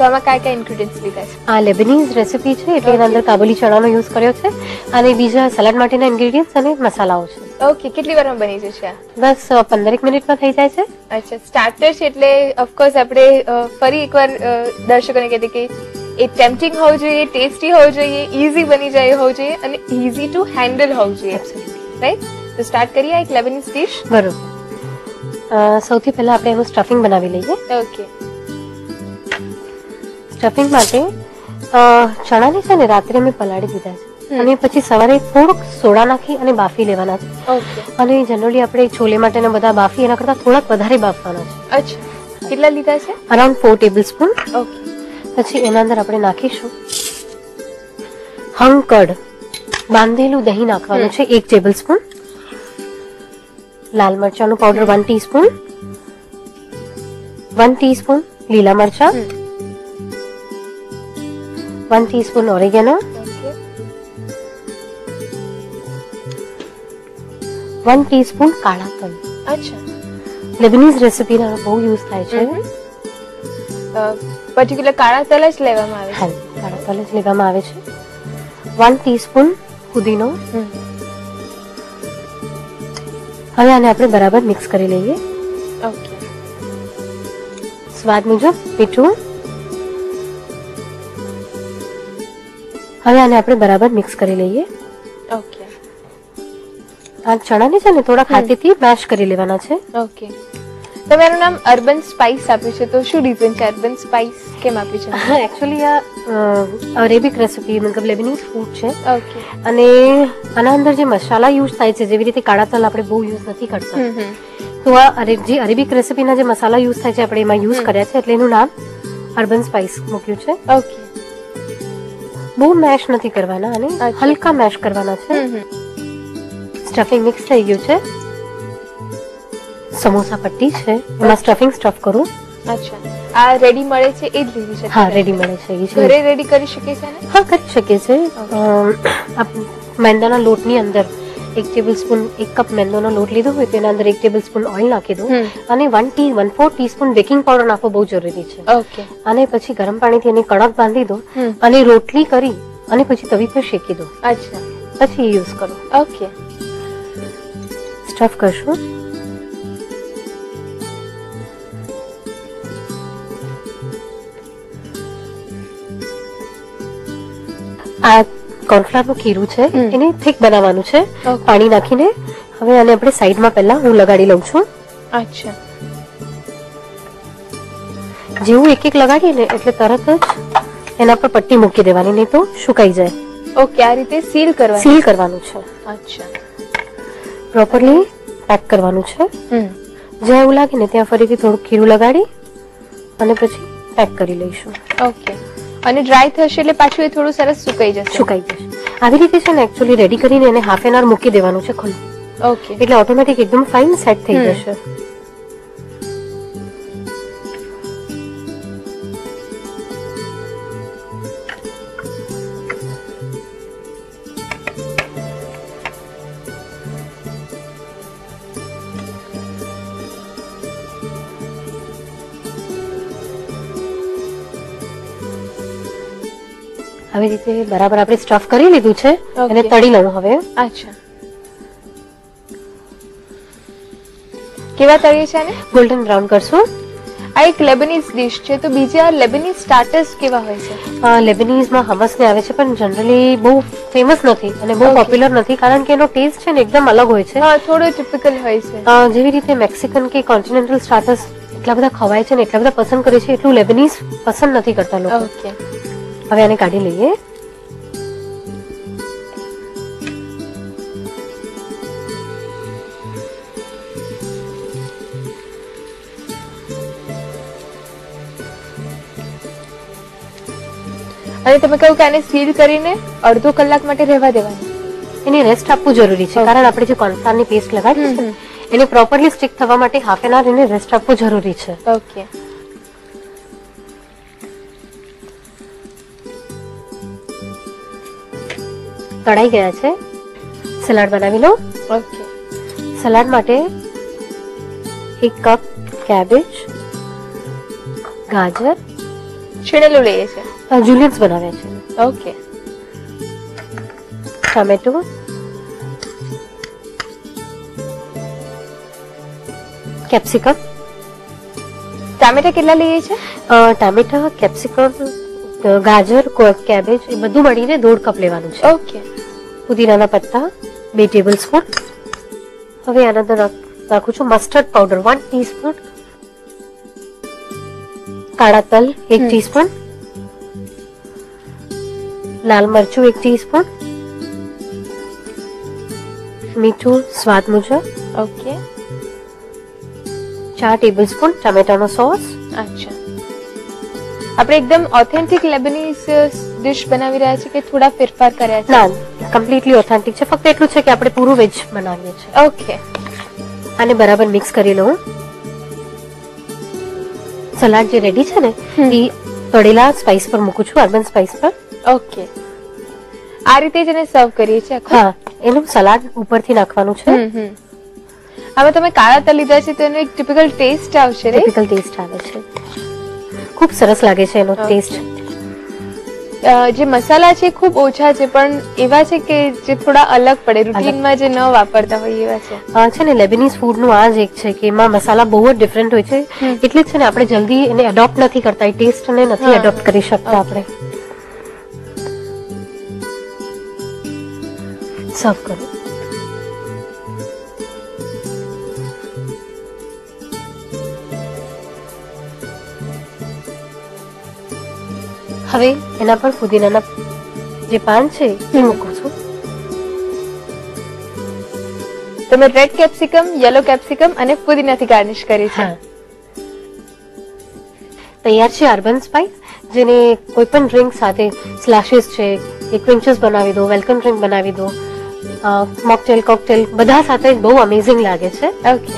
તો આમાં કયા કયા ઇન્ગ્રેડિયન્ટ્સ લીધા છે? આ લેબનીઝ રેસીપી છે એટલે એના અંદર કાબુલી ચણાનો યુઝ કર્યો છે અને બીજા સલાડ માટેના ઇન્ગ્રેડિયન્ટ્સ અને મસાલાઓ છે. ઓકે, કેટલી વારમાં બની જશે આ? બસ 15 મિનિટમાં થઈ જાય છે. અચ્છા, સ્ટાર્ટર છે એટલે ઓફકોર્સ આપણે ફરી એકવાર દર્શકોને કહેते કે એ ટેમ્પટિંગ હોવું જોઈએ, ટેસ્ટી હોવું જોઈએ, ઇઝી બની જાય હોવું જોઈએ અને ઇઝી ટુ હેન્ડલ હોવું જોઈએ, રાઈટ? તો સ્ટાર્ટ કરીએ એક લેબનીઝ ડિશ. બરોબર. સૌથી પહેલા આપણે એનું સ્ટફિંગ બનાવી લઈએ. ઓકે. સ્ટફિંગ માટે ચણાને છે ને રાત્રે મેં પલાળી દીધા છે અને પછી સવારે થોડુંક સોડા નાખી અને બાફી લેવાના છે. ઓકે. અને જનરલી આપણે છોલે માટેના બધા બાફી એના કરતા થોડાક વધારે બાફવાના છે. અચ્છા, કેટલા લીધા છે? Around 4 tablespoon. ઓકે. પછી એના અંદર આપણે નાખીશું હંકડ બાંધેલું દહીં નાખવાનું છે 1 ટેબલસ્પૂન. લાલ મરચાંનું પાવડર 1 ટીસ્પૂન, 1 ટીસ્પૂન લીલા મરચાં, 1 ટીસ્પૂન ઓરેગેનો, 1 ટીસ્પૂન કાળા તલ. અચ્છા, લેબનીઝ રેસીપીનો બહુ યુઝ થાય છે. પર્ટિક્યુલર કાળા તલ જ લેવામાં આવે છે? હા, કાળા તલ જ લેવામાં આવે છે. 1 ટીસ્પૂન પુદીનો. હવે આને આપણે બરાબર મિક્સ કરી લઈએ. ઓકે. સ્વાદ મુજબ મીઠું. હવે આને આપણે બરાબર મિક્સ કરી લઈએ. ઓકે. આ ચણાને છે ને થોડા હાથેથી મેશ કરી લેવાના છે. ઓકે. તમારું નામ અર્બન સ્પાઇસ આપ્યું છે, તો શું રીઝન છે અર્બન સ્પાઇસ કેમ આપ્યું છે? હા, એકચ્યુઅલી આ અરેબિક રેસીપી મતલબ લેબનીઝ ફૂડ છે. ઓકે. અને આના અંદર જે મસાલા યુઝ થાય છે જેવી રીતે કાળા તલ આપણે બહુ યુઝ નથી કરતા, તો આ જે અરેબિક રેસીપીના જે મસાલા યુઝ થાય છે આપણે એમાં યુઝ કર્યા છે એટલે એનું નામ અર્બન સ્પાઇસ મૂક્યું છે. ઓકે. બહુ મેશ નથી કરવાના અને હલકા મેશ કરવાના છે. સ્ટફિંગ મિક્સ થઈ ગયું છે. સમોસા પટ્ટી છે એમાં સ્ટફિંગ સ્ટફ કરું. અચ્છા, આ રેડી મળે છે એ જ લીધી છે? હા, રેડી મળે છે. ઘરે રેડી કરી શકીએ છે ને? હા, કરી શકીએ છે. મેંદાના લોટની અંદર 1 ટેબલસ્પૂન 1 કપ મેંદાનો લોટ લીધો હોય તો એના અંદર 1 ટેબલસ્પૂન ઓઇલ નાખી દો અને 1/4 ટીસ્પૂન બેકિંગ પાવડર નાખવો બહુ જરૂરી છે. ઓકે. અને પછી ગરમ પાણીથી એને કડક બાંધી દો અને રોટલી કરી અને પછી તવી પર શેકી દો. અચ્છા, પછી યુઝ કરો. ઓકે. સ્ટફ કરશું. આ કોર્નફ્લાવરનું ખીરું છે એને થીક બનાવવાનું છે પાણી નાખીને. હવે આને આપણે સાઈડમાં પહેલા હું લગાડી લઉં છું. અચ્છા. જેવું એક એક લગાડીએ ને એટલે તરત જ એના પર પટ્ટી મૂકી દેવાની, નહીં તો સુકાઈ જાય. ઓકે, આ રીતે સીલ કરવાનું છે. અચ્છા. પ્રોપરલી પેક કરવાનું છે. જ્યાં એવું લાગે ને ત્યાં ફરીથી થોડું ખીરું લગાડી અને પછી પેક કરી લઈશું. ઓકે. અને ડ્રાય થશે એટલે પાછું એ થોડું સરસ સુકાઈ જશે. આવી રીતે છે ને એકચ્યુઅલી રેડી કરીને એને હાફ એન અવર મૂકી દેવાનું છે ખુલ્લું. ઓકે. એટલે ઓટોમેટિક એકદમ ફાઇન સેટ થઈ જશે. આવી રીતે બરાબર આપણે સ્ટફ કરી લીધું છે અને તળી લઉં હવે. અચ્છા, કેવા તળીએ છે આને? ગોલ્ડન બ્રાઉન કરશું. આ એક લેબનીઝ ડિશ છે, તો બીજા લેબનીઝ સ્ટાર્ટર્સ કેવા હોય છે? લેબનીઝમાં હમસ ને આવે છે પણ જનરલી બહુ ફેમસ નથી અને બહુ પોપ્યુલર નથી કારણ કે એનો ટેસ્ટ છે ને એકદમ અલગ હોય છે. હા, થોડો ટિપિકલ હોય છે. જેવી રીતે મેક્સિકન કે કોન્ટિનેન્ટલ સ્ટાર્ટર્સ એટલા બધા ખવાય છે ને એટલા બધા પસંદ કરે છે એટલું લેબનીઝ પસંદ નથી કરતા લોકો. ઓકે. હવે આને કાઢી લઈએ. અને તમે કહ્યું કે આને સીલ કરીને અડધો કલાક માટે રહેવા દેવાની? એને રેસ્ટ આપવું જરૂરી છે કારણ આપણે જે કોર્નફ્લાવરની પેસ્ટ લગાડી છે એને પ્રોપરલી સ્ટિક થવા માટે હાફ એન અવર એને રેસ્ટ આપવું જરૂરી છે. ઓકે. તળાઈ ગયા છે. સલાડ બનાવી લો. ઓકે. સલાડ માટે 1 કપ કેબેજ, ગાજર, છીણેલું લઈએ છે. જુલિયન્સ બનાવ્યા છે. ઓકે. Tomato, capsicum. ટામેટા કેટલા લઈએ છે? ટામેટા, કેપ્સિકમ, ગાજર, કેબેજ એ બધું મળીને 1.5 કપ લેવાનું છે. ઓકે. પુદીનાના પત્તા 2 ટેબલ સ્પૂન. હવે આના અંદર નાખું છું મસ્ટર્ડ પાવડર 1 ટીસ્પૂન, કાળા તલ 1 ટીસ્પૂન, લાલ મરચું 1 ટીસ્પૂન, મીઠું સ્વાદ મુજબ. ઓકે. 4 ટેબલ સ્પૂન ટમેટાનો સોસ. અચ્છા, આપણે એકદમ ઓથેન્ટિક લેબનીઝ ડિશ બનાવી રહ્યા છે કે થોડા ફેરફાર કર્યા છે? ના, કમ્પ્લીટલી ઓથેન્ટિક છે. ફક્ત એટલું છે કે આપણે પૂરું વેજ બનાવીએ છીએ. ઓકે. આને બરાબર મિક્સ કરી લઉં. સલાડ જે રેડી છે ને એ તળેલા સ્પાઇસ પર મૂકું છું, અર્બન સ્પાઇસ પર. ઓકે. આ રીતે જ એને સર્વ કરીએ છીએ? હા, એનું સલાડ ઉપરથી નાખવાનું છે. હવે તમે કાળા તલ લીધા છે તો એનો એક ટિપિકલ ટેસ્ટ આવશે. ટિપિકલ ટેસ્ટ આવે છે. ખૂબ સરસ લાગે છે એનો ટેસ્ટ. જે મસાલા છે ખૂબ ઓછા છે પણ એવા છે કે જે થોડા અલગ પડે, રૂટીનમાં જે ન વાપરતા હોય એવા છે. છે ને લેબનીઝ ફૂડનું આ જ એક છે કે એમાં મસાલા બહુ જ ડિફરન્ટ હોય છે, એટલે જ છે ને આપણે જલ્દી એને એડોપ્ટ નથી કરતા, એ ટેસ્ટને નથી એડોપ્ટ કરી શકતા આપણે. સર્વ કરો. હવે એના પર પુદીનાના જે પાન છે એ મૂકું છું. તમે રેડ કેપ્સિકમ, યલો કેપ્સિકમ અને પુદીનાથી ગાર્નિશ કરી છે. તૈયાર છે અર્બન સ્પાઇસ, જેને કોઈ પણ ડ્રિંક સાથે સ્લેશિસ છે, એક ક્વિન્ચસ બનાવી દો, વેલકમ ડ્રિંક બનાવી દો, મોકટેલ, કોકટેલ બધા સાથે બહુ અમેઝિંગ લાગે છે. ઓકે.